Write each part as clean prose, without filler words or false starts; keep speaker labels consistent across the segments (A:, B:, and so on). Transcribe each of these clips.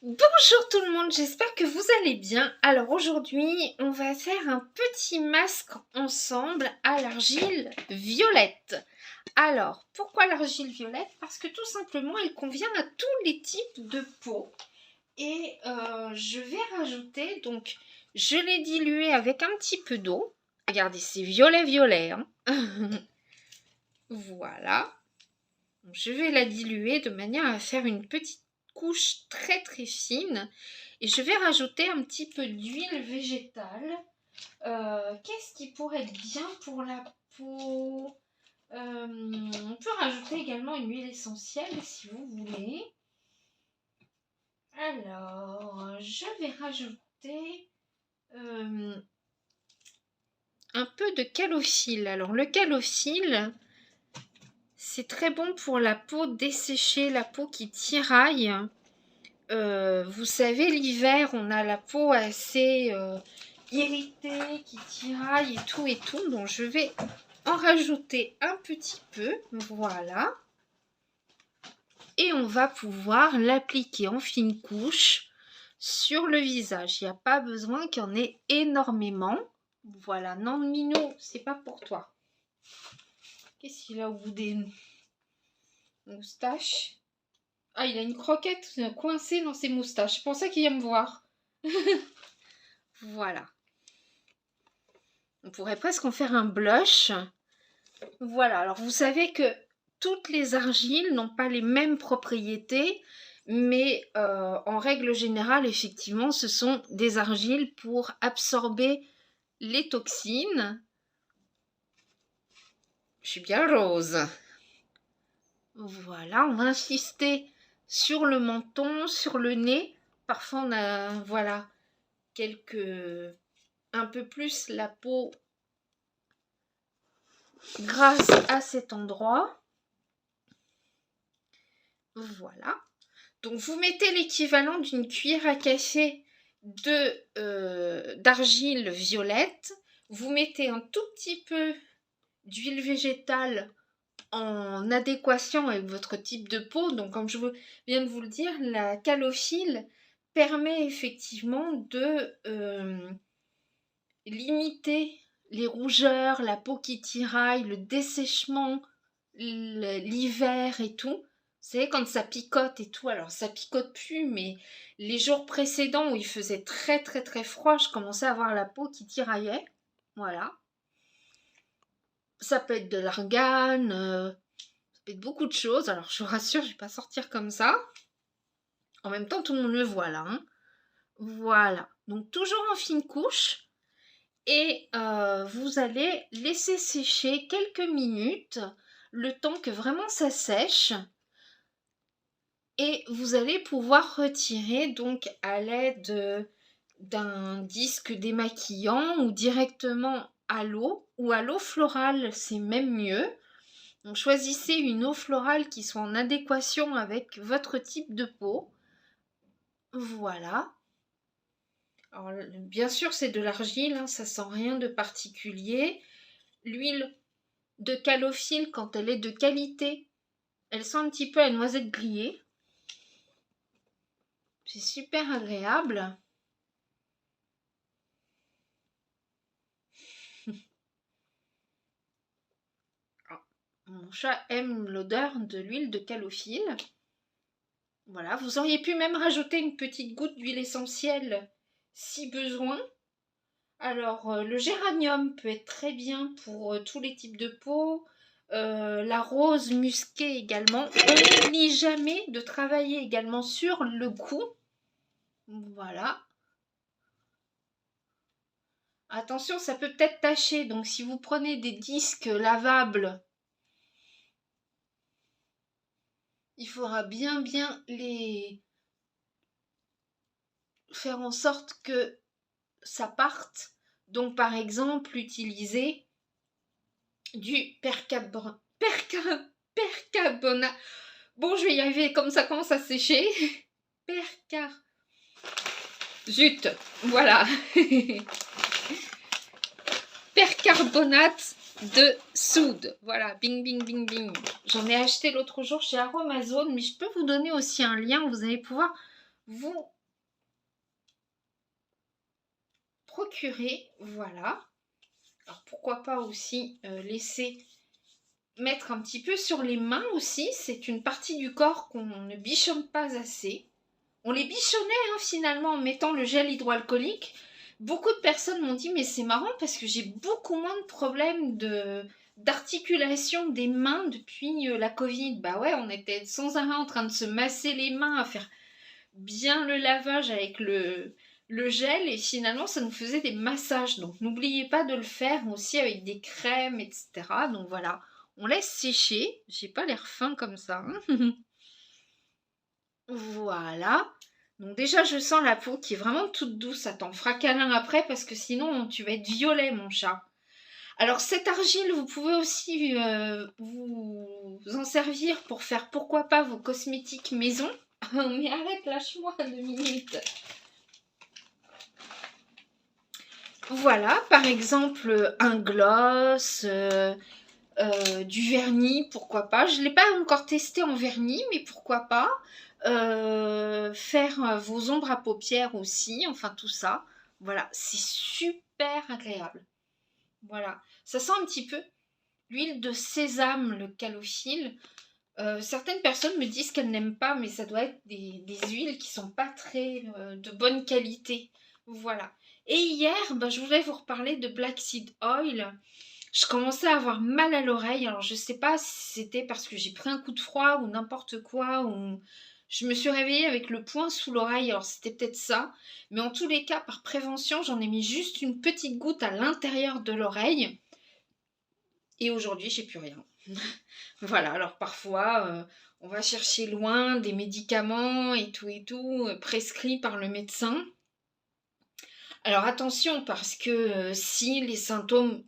A: Bonjour tout le monde, j'espère que vous allez bien. Alors aujourd'hui, on va faire un petit masque ensemble à l'argile violette. Alors, pourquoi l'argile violette? Parce que tout simplement, elle convient à tous les types de peau. Et je vais rajouter, donc je l'ai dilué avec un petit peu d'eau. Regardez, c'est violet-violet. Hein. Voilà. Je vais la diluer de manière à faire une petite couche très très fine et je vais rajouter un petit peu d'huile végétale. Qu'est-ce qui pourrait être bien pour la peau? On peut rajouter également une huile essentielle si vous voulez. Alors, je vais rajouter un peu de calophylle. Alors, le calophylle, c'est très bon pour la peau desséchée, la peau qui tiraille. Vous savez, l'hiver, on a la peau assez irritée, qui tiraille et tout. Donc, je vais en rajouter un petit peu. Voilà. Et on va pouvoir l'appliquer en fine couche sur le visage. Il n'y a pas besoin qu'il y en ait énormément. Voilà. Non, Minou, c'est pas pour toi. Qu'est-ce qu'il a au bout des moustaches? Ah, il a une croquette coincée dans ses moustaches. Je pensais qu'il allait me voir. Voilà. On pourrait presque en faire un blush. Voilà. Alors, vous savez que toutes les argiles n'ont pas les mêmes propriétés. Mais en règle générale, effectivement, ce sont des argiles pour absorber les toxines. Je suis bien rose. Voilà. On va insister sur le menton, sur le nez. Parfois, on a, voilà, un peu plus la peau grasse à cet endroit. Voilà. Donc, vous mettez l'équivalent d'une cuillère à café d'argile violette. Vous mettez un tout petit peu d'huile végétale en adéquation avec votre type de peau. Donc, comme je viens de vous le dire, la calophylle permet effectivement de limiter les rougeurs, la peau qui tiraille, le dessèchement, l'hiver et tout. Vous savez, quand ça picote et tout, alors ça picote plus, mais les jours précédents où il faisait très très très froid, je commençais à avoir la peau qui tiraillait. Voilà. Ça peut être de l'argan, ça peut être beaucoup de choses. Alors je vous rassure, je ne vais pas sortir comme ça. En même temps, tout le monde me voit là. Hein. Voilà. Donc toujours en fine couche. Et vous allez laisser sécher quelques minutes, le temps que vraiment ça sèche. Et vous allez pouvoir retirer donc à l'aide d'un disque démaquillant ou directement à l'eau ou à l'eau florale, c'est même mieux. Donc choisissez une eau florale qui soit en adéquation avec votre type de peau. Voilà. Alors, bien sûr, c'est de l'argile, hein, ça sent rien de particulier. L'huile de calophylle, quand elle est de qualité, elle sent un petit peu la noisette grillée. C'est super agréable. Mon chat aime l'odeur de l'huile de calophylle. Voilà, vous auriez pu même rajouter une petite goutte d'huile essentielle si besoin. Alors, le géranium peut être très bien pour tous les types de peau. La rose musquée également. On n'oublie jamais de travailler également sur le goût. Voilà. Attention, ça peut peut-être tacher. Donc, si vous prenez des disques lavables, il faudra bien les faire en sorte que ça parte. Donc, par exemple, utiliser du percarbonate. Bon, je vais y arriver, comme ça commence à sécher. Zut, voilà. Percarbonate de soude. Voilà, bing, bing, bing, bing. J'en ai acheté l'autre jour chez Aromazone, mais je peux vous donner aussi un lien. Vous allez pouvoir vous procurer, voilà. Alors pourquoi pas aussi laisser mettre un petit peu sur les mains aussi, c'est une partie du corps qu'on ne bichonne pas assez. On les bichonnait hein, finalement en mettant le gel hydroalcoolique. Beaucoup de personnes m'ont dit mais c'est marrant parce que j'ai beaucoup moins de problèmes d'articulation des mains depuis la Covid. Bah ouais, on était sans arrêt en train de se masser les mains, à faire bien le lavage avec le gel et finalement ça nous faisait des massages. Donc n'oubliez pas de le faire aussi avec des crèmes, etc. Donc voilà, on laisse sécher. J'ai pas l'air fin comme ça. Hein. Voilà. Donc déjà je sens la peau qui est vraiment toute douce. Ça t'en fera câlin après parce que sinon tu vas être violet mon chat. Alors cette argile, vous pouvez aussi vous en servir pour faire pourquoi pas vos cosmétiques maison. Mais arrête, lâche-moi 2 minutes. Voilà, par exemple, un gloss, du vernis, pourquoi pas. Je ne l'ai pas encore testé en vernis, mais pourquoi pas. Faire vos ombres à paupières aussi, enfin tout ça. Voilà, c'est super agréable. Voilà, ça sent un petit peu l'huile de sésame, le calophylle. Certaines personnes me disent qu'elles n'aiment pas, mais ça doit être des huiles qui sont pas très de bonne qualité. Voilà. Et hier, bah, je voulais vous reparler de Black Seed Oil. Je commençais à avoir mal à l'oreille. Alors, je sais pas si c'était parce que j'ai pris un coup de froid ou n'importe quoi. Ou je me suis réveillée avec le poing sous l'oreille. Alors, c'était peut-être ça. Mais en tous les cas, par prévention, j'en ai mis juste une petite goutte à l'intérieur de l'oreille. Et aujourd'hui, j'ai plus rien. Voilà, alors parfois, on va chercher loin des médicaments et tout, prescrits par le médecin. Alors attention, parce que si les symptômes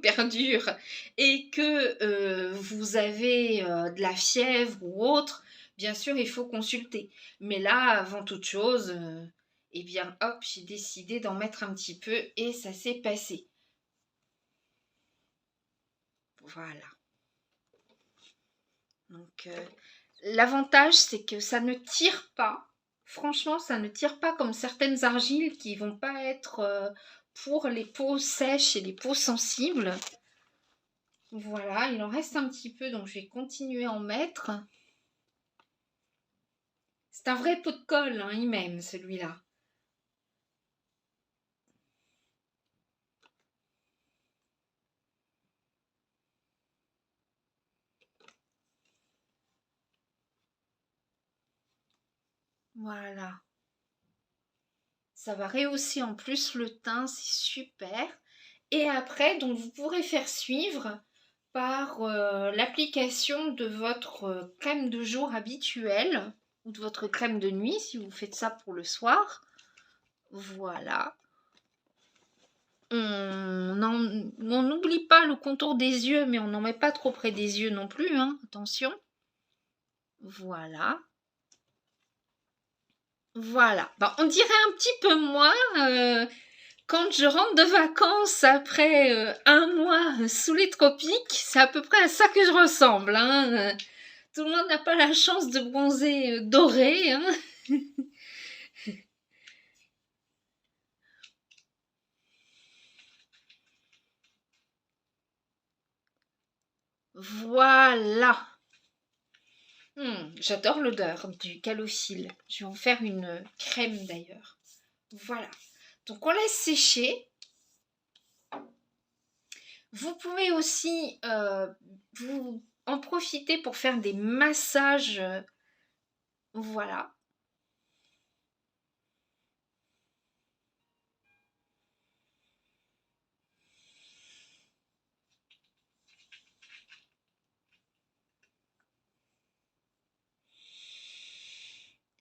A: perdurent et que vous avez de la fièvre ou autre, bien sûr, il faut consulter. Mais là, avant toute chose, eh bien, hop, j'ai décidé d'en mettre un petit peu et ça s'est passé. Voilà. Donc, l'avantage, c'est que ça ne tire pas. Franchement, ça ne tire pas comme certaines argiles qui vont pas être pour les peaux sèches et les peaux sensibles. Voilà, il en reste un petit peu, donc je vais continuer à en mettre. C'est un vrai pot de colle, hein, il m'aime celui-là. Voilà. Ça va rehausser en plus le teint, c'est super. Et après, donc vous pourrez faire suivre par l'application de votre crème de jour habituelle ou de votre crème de nuit si vous faites ça pour le soir. Voilà. On n'oublie pas le contour des yeux, mais on n'en met pas trop près des yeux non plus, hein, attention. Voilà. Voilà. Ben, on dirait un petit peu moi quand je rentre de vacances après un mois sous les tropiques. C'est à peu près à ça que je ressemble. Hein. Tout le monde n'a pas la chance de bronzer doré. Hein. Voilà. J'adore l'odeur du calophylle. Je vais en faire une crème d'ailleurs. Voilà. Donc on laisse sécher. Vous pouvez aussi vous en profiter pour faire des massages. Voilà.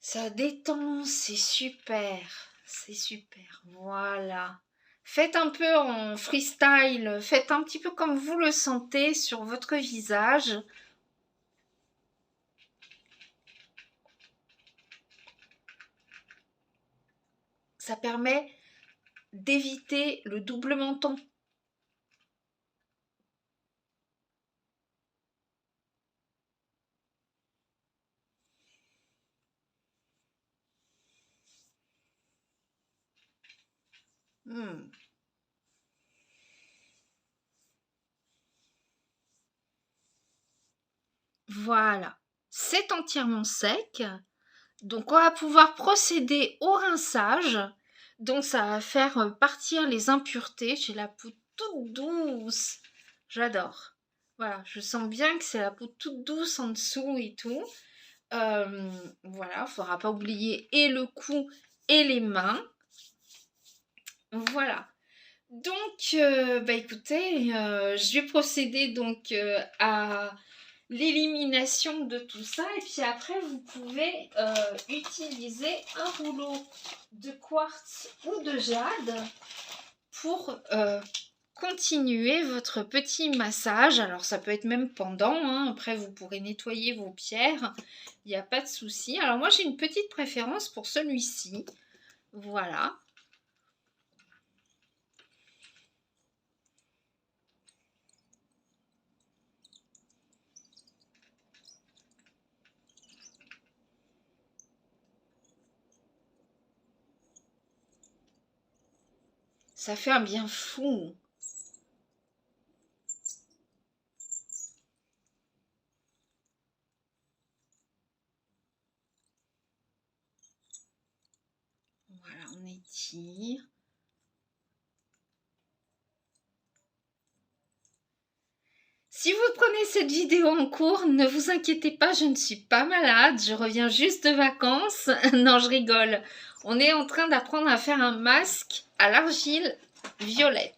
A: Ça détend, c'est super. C'est super. Voilà. Faites un peu en freestyle, faites un petit peu comme vous le sentez sur votre visage. Ça permet d'éviter le double menton. Hmm. Voilà, c'est entièrement sec. Donc on va pouvoir procéder au rinçage. Donc ça va faire partir les impuretés. J'ai la peau toute douce. J'adore. Voilà, je sens bien que c'est la peau toute douce en dessous et tout. Voilà, faudra pas oublier et le cou et les mains. Voilà. Donc, bah écoutez, je vais procéder donc à l'élimination de tout ça et puis après vous pouvez utiliser un rouleau de quartz ou de jade pour continuer votre petit massage. Alors ça peut être même pendant, hein. Après vous pourrez nettoyer vos pierres, il n'y a pas de souci. Alors moi j'ai une petite préférence pour celui-ci, voilà. Ça fait un bien fou. Voilà, on étire. Si vous prenez cette vidéo en cours, ne vous inquiétez pas, je ne suis pas malade, je reviens juste de vacances. Non, je rigole. On est en train d'apprendre à faire un masque à l'argile violette.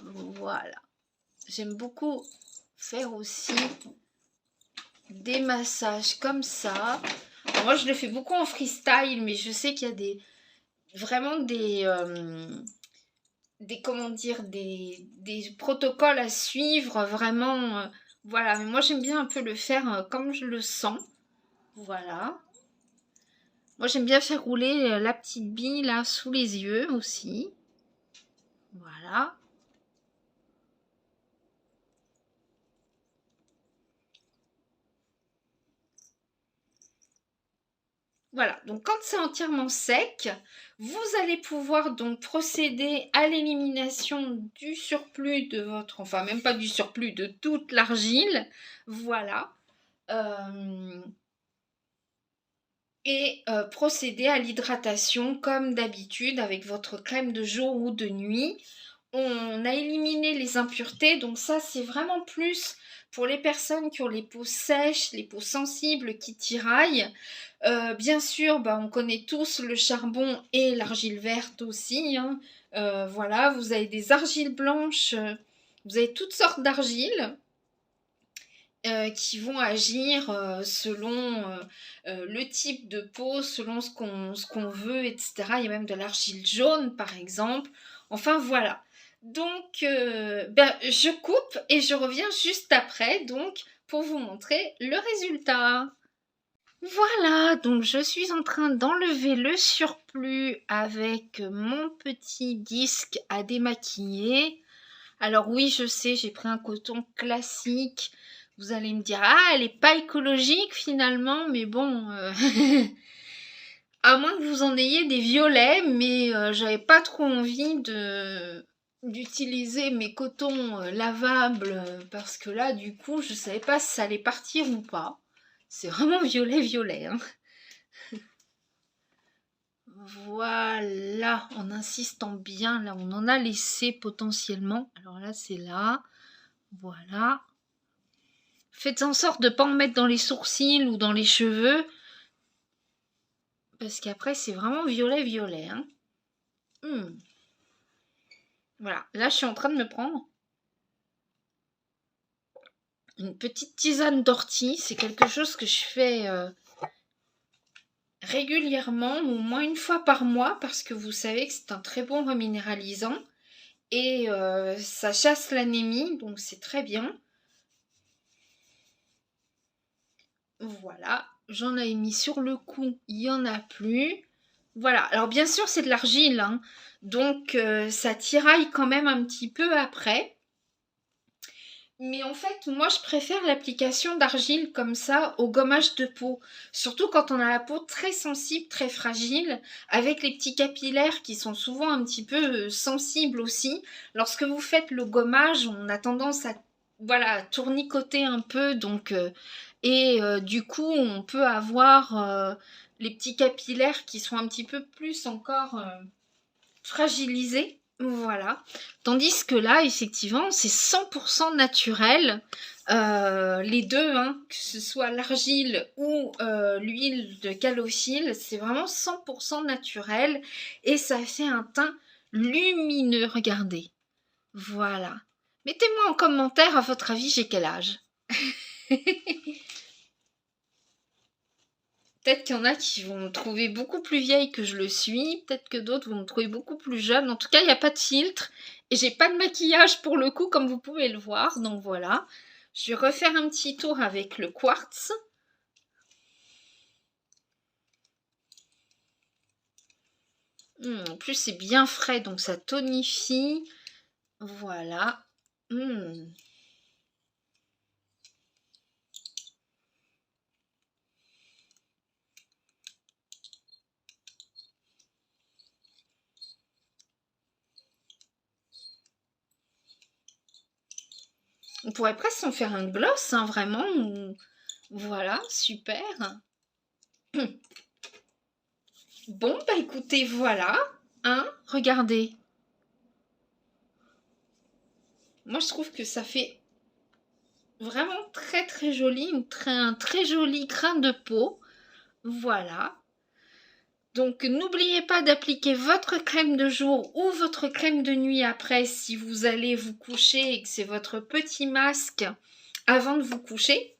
A: Voilà. J'aime beaucoup faire aussi des massages comme ça. Alors moi, je le fais beaucoup en freestyle, mais je sais qu'il y a vraiment comment dire, des protocoles à suivre, vraiment, voilà. Mais moi, j'aime bien un peu le faire comme je le sens, voilà. Moi, j'aime bien faire rouler la petite bille, là, sous les yeux aussi, voilà. Voilà, donc quand c'est entièrement sec, vous allez pouvoir donc procéder à l'élimination du surplus de votre, enfin même pas du surplus, de toute l'argile, voilà. Et procéder à l'hydratation comme d'habitude avec votre crème de jour ou de nuit. On a éliminé les impuretés, donc ça c'est vraiment plus pour les personnes qui ont les peaux sèches, les peaux sensibles, qui tiraillent. Bien sûr, bah, on connaît tous le charbon et l'argile verte aussi, hein. Voilà, vous avez des argiles blanches, vous avez toutes sortes d'argiles. Qui vont agir selon le type de peau, selon ce qu'on veut, etc. Il y a même de l'argile jaune, par exemple. Enfin, voilà. Donc, ben, je coupe et je reviens juste après, donc, pour vous montrer le résultat. Voilà, donc je suis en train d'enlever le surplus avec mon petit disque à démaquiller. Alors oui, je sais, j'ai pris un coton classique. Vous allez me dire, ah, elle n'est pas écologique finalement, mais bon, à moins que vous en ayez des violets, mais j'avais pas trop envie d'utiliser mes cotons lavables parce que là, du coup, je savais pas si ça allait partir ou pas. C'est vraiment violet, hein. Voilà, en insistant bien, là, on en a laissé potentiellement. Alors là, c'est là. Voilà. Faites en sorte de ne pas en mettre dans les sourcils ou dans les cheveux. Parce qu'après, c'est vraiment violet, hein. Voilà, là, je suis en train de me prendre une petite tisane d'ortie. C'est quelque chose que je fais régulièrement, au moins une fois par mois, parce que vous savez que c'est un très bon reminéralisant. Et ça chasse l'anémie, donc c'est très bien. Voilà, j'en avais mis sur le cou, il n'y en a plus. Voilà, alors bien sûr c'est de l'argile, hein, donc ça tiraille quand même un petit peu après. Mais en fait, moi, je préfère l'application d'argile comme ça au gommage de peau. Surtout quand on a la peau très sensible, très fragile, avec les petits capillaires qui sont souvent un petit peu sensibles aussi. Lorsque vous faites le gommage, on a tendance à voilà, tournicoter un peu, donc du coup, on peut avoir les petits capillaires qui sont un petit peu plus encore fragilisés. Voilà. Tandis que là, effectivement, c'est 100% naturel. Les deux, hein, que ce soit l'argile ou l'huile de calophylle, c'est vraiment 100% naturel et ça fait un teint lumineux. Regardez. Voilà. Mettez-moi en commentaire, à votre avis, j'ai quel âge? Peut-être qu'il y en a qui vont me trouver beaucoup plus vieille que je le suis, peut-être que d'autres vont me trouver beaucoup plus jeune. En tout cas, il n'y a pas de filtre et j'ai pas de maquillage pour le coup, comme vous pouvez le voir. Donc voilà, je vais refaire un petit tour avec le quartz. En plus, c'est bien frais, donc ça tonifie. Voilà. On pourrait presque en faire un gloss, hein, vraiment. Voilà, super. Bon, bah écoutez, voilà. Hein, regardez. Moi, je trouve que ça fait vraiment très très joli, un très joli grain de peau. Voilà. Donc n'oubliez pas d'appliquer votre crème de jour ou votre crème de nuit après si vous allez vous coucher et que c'est votre petit masque avant de vous coucher.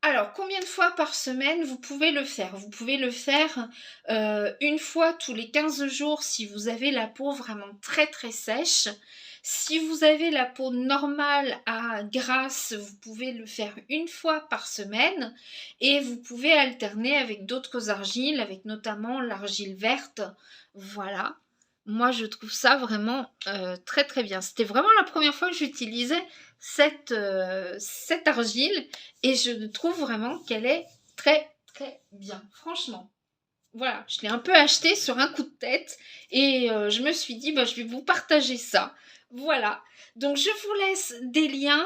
A: Alors, combien de fois par semaine vous pouvez le faire? Vous pouvez le faire une fois tous les 15 jours si vous avez la peau vraiment très très sèche. Si vous avez la peau normale à grasse, vous pouvez le faire une fois par semaine et vous pouvez alterner avec d'autres argiles, avec notamment l'argile verte. Voilà. Moi, je trouve ça vraiment très très bien. C'était vraiment la première fois que j'utilisais cette argile et je trouve vraiment qu'elle est très très bien. Franchement. Voilà, je l'ai un peu acheté sur un coup de tête et je me suis dit, bah, je vais vous partager ça. Voilà, donc je vous laisse des liens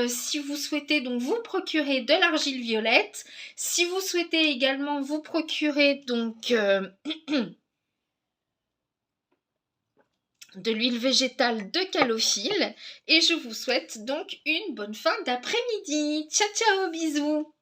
A: si vous souhaitez donc vous procurer de l'argile violette. Si vous souhaitez également vous procurer donc de l'huile végétale de calophylle et je vous souhaite donc une bonne fin d'après-midi. Ciao ciao, bisous.